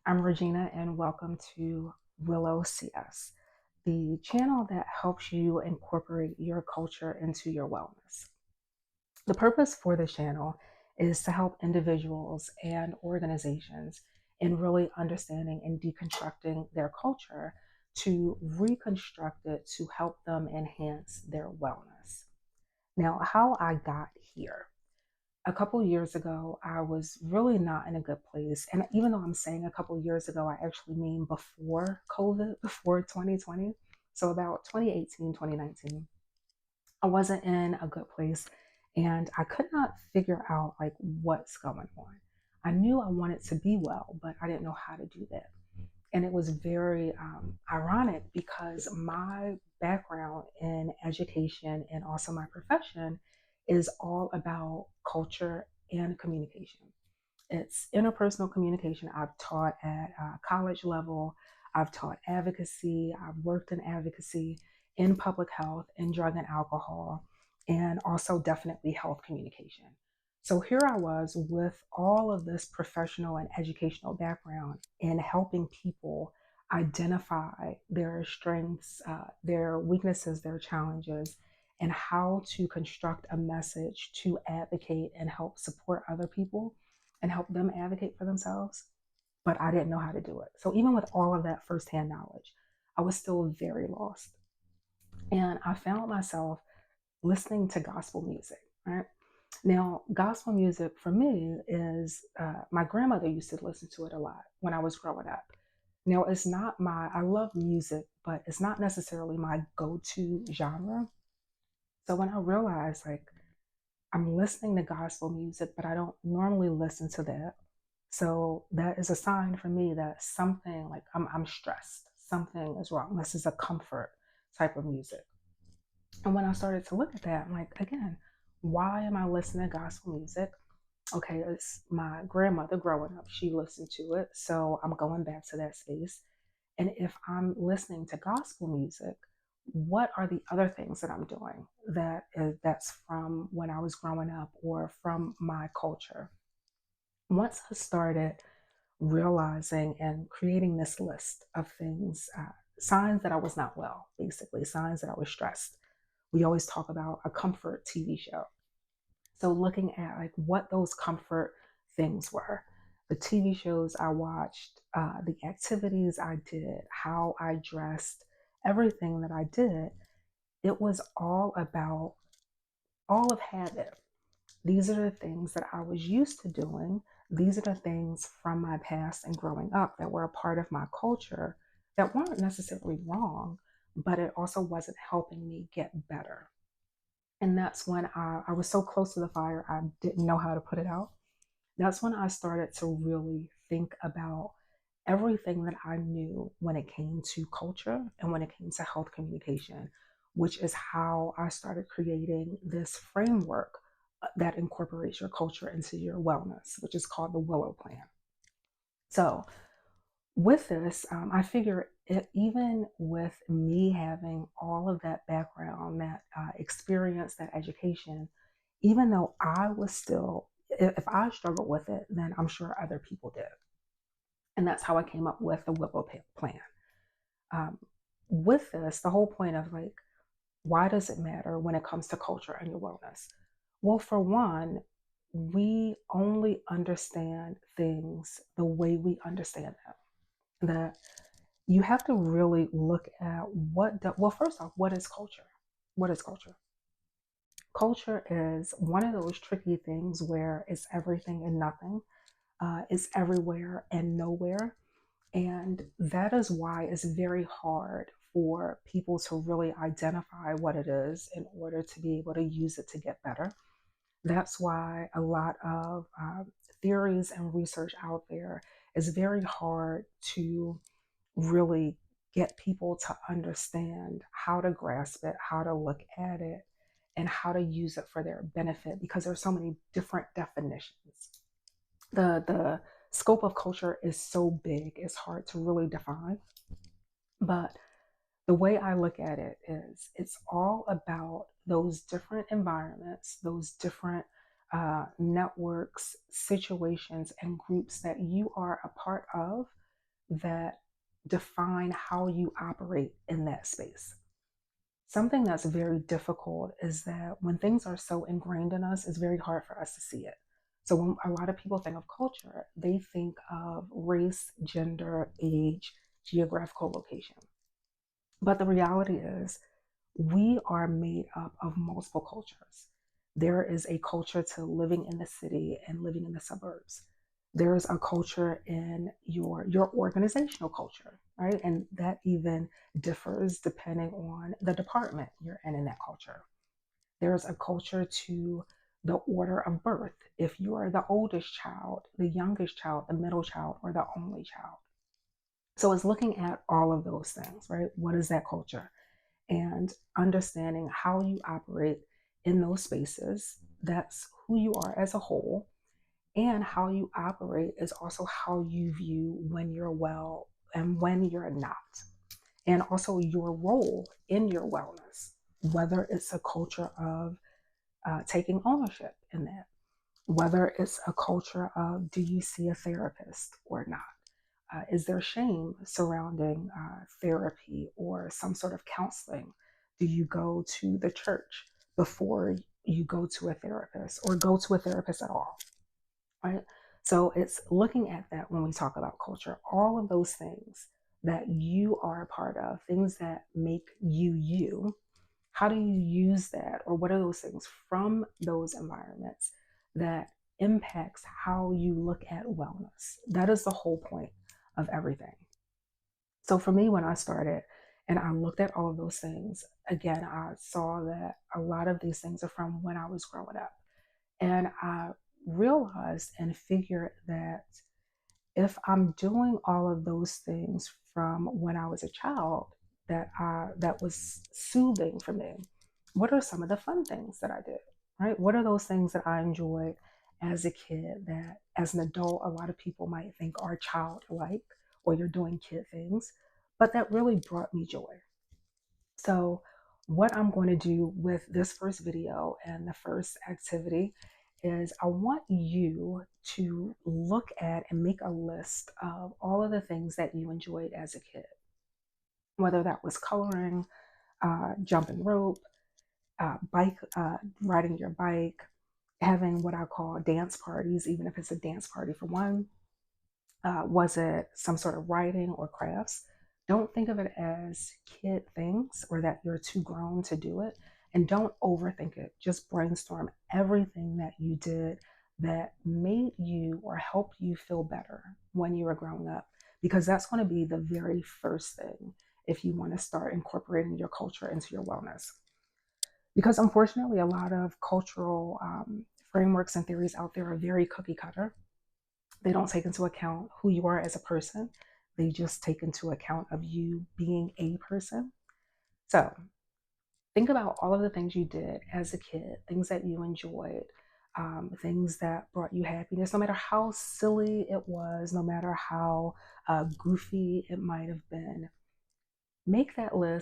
I'm Regina, and welcome to Willow CS, the channel that helps you incorporate your culture into your wellness. The purpose for the channel is to help individuals and organizations in really understanding and deconstructing their culture to reconstruct it to help them enhance their wellness. Now, how I got here a couple years ago, I was really not in a good place. And even though I'm saying a couple years ago, I actually mean before COVID, before 2020. So about 2018, 2019, I wasn't in a good place and I could not figure out like what's going on. I knew I wanted to be well, but I didn't know how to do that. And it was very ironic because my background in education and also my profession is all about culture and communication. It's interpersonal communication. I've taught at college level, I've taught advocacy, I've worked in advocacy in public health, in drug and alcohol, and also definitely health communication. So here I was with all of this professional and educational background in helping people identify their strengths, their weaknesses, their challenges, and how to construct a message to advocate and help support other people and help them advocate for themselves. But I didn't know how to do it. So even with all of that firsthand knowledge, I was still very lost. And I found myself listening to gospel music, right? Now, gospel music for me is my grandmother used to listen to it a lot when I was growing up. Now, it's not I love music, but it's not necessarily my go to genre. So when I realized, like, I'm listening to gospel music, but I don't normally listen to that. So that is a sign for me that something like I'm stressed, something is wrong. This is a comfort type of music. And when I started to look at that, I'm like, again, why am I listening to gospel music? Okay, it's my grandmother growing up. She listened to it. So I'm going back to that space. And if I'm listening to gospel music, what are the other things that I'm doing that's from when I was growing up or from my culture? Once I started realizing and creating this list of things, signs that I was not well, basically, signs that I was stressed. We always talk about a comfort TV show. So looking at like what those comfort things were, the TV shows I watched, the activities I did, how I dressed, everything that I did, it was all about all of habit. These are the things that I was used to doing. These are the things from my past and growing up that were a part of my culture that weren't necessarily wrong, but it also wasn't helping me get better. And that's when I was so close to the fire, I didn't know how to put it out. That's when I started to really think about everything that I knew when it came to culture and when it came to health communication, which is how I started creating this framework that incorporates your culture into your wellness, which is called the Willow Plan. So, with this, I figure even with me having all of that background, that experience, that education, even though I was still, if I struggled with it, then I'm sure other people did. And that's how I came up with the Willow Plan. Um, with this, the whole point of like, why does it matter when it comes to culture and your wellness? Well, for one, we only understand things the way we understand them. That you have to really look at well, first off, what is culture? What is culture? Culture is one of those tricky things where it's everything and nothing. It's everywhere and nowhere. And that is why it's very hard for people to really identify what it is in order to be able to use it to get better. That's why a lot of theories and research out there is very hard to really get people to understand how to grasp it, how to look at it, and how to use it for their benefit because there's so many different definitions. The scope of culture is so big, it's hard to really define. But the way I look at it is it's all about those different environments, those different networks, situations, and groups that you are a part of that define how you operate in that space. Something that's very difficult is that when things are so ingrained in us, it's very hard for us to see it. So when a lot of people think of culture, they think of race, gender, age, geographical location. But the reality is, we are made up of multiple cultures. There is a culture to living in the city and living in the suburbs. There is a culture in your organizational culture, right? And that even differs depending on the department you're in that culture. There's a culture to the order of birth. If you are the oldest child, the youngest child, the middle child, or the only child. So it's looking at all of those things, right? What is that culture? And understanding how you operate in those spaces. That's who you are as a whole. And how you operate is also how you view when you're well and when you're not. And also your role in your wellness, whether it's a culture of taking ownership in that, whether it's a culture of do you see a therapist or not? Is there shame surrounding therapy or some sort of counseling? Do you go to the church before you go to a therapist or go to a therapist at all? Right? So it's looking at that when we talk about culture, all of those things that you are a part of, things that make you you. How do you use that, or what are those things from those environments that impacts how you look at wellness? That is the whole point of everything. So for me, when I started and I looked at all of those things, again, I saw that a lot of these things are from when I was growing up. And I realized and figured that if I'm doing all of those things from when I was a child that was soothing for me, what are some of the fun things that I did? Right? What are those things that I enjoyed as a kid that as an adult a lot of people might think are childlike or you're doing kid things, but that really brought me joy. So what I'm going to do with this first video and the first activity is I want you to look at and make a list of all of the things that you enjoyed as a kid, whether that was coloring, jumping rope, bike, riding your bike, having what I call dance parties, even if it's a dance party for one. Was it some sort of writing or crafts? Don't think of it as kid things or that you're too grown to do it. And don't overthink it. Just brainstorm everything that you did that made you or helped you feel better when you were growing up, because that's going to be the very first thing if you want to start incorporating your culture into your wellness. Because unfortunately, a lot of cultural frameworks and theories out there are very cookie cutter. They don't take into account who you are as a person. They just take into account of you being a person. So think about all of the things you did as a kid, things that you enjoyed, things that brought you happiness, no matter how silly it was, no matter how goofy it might have been. Make that list.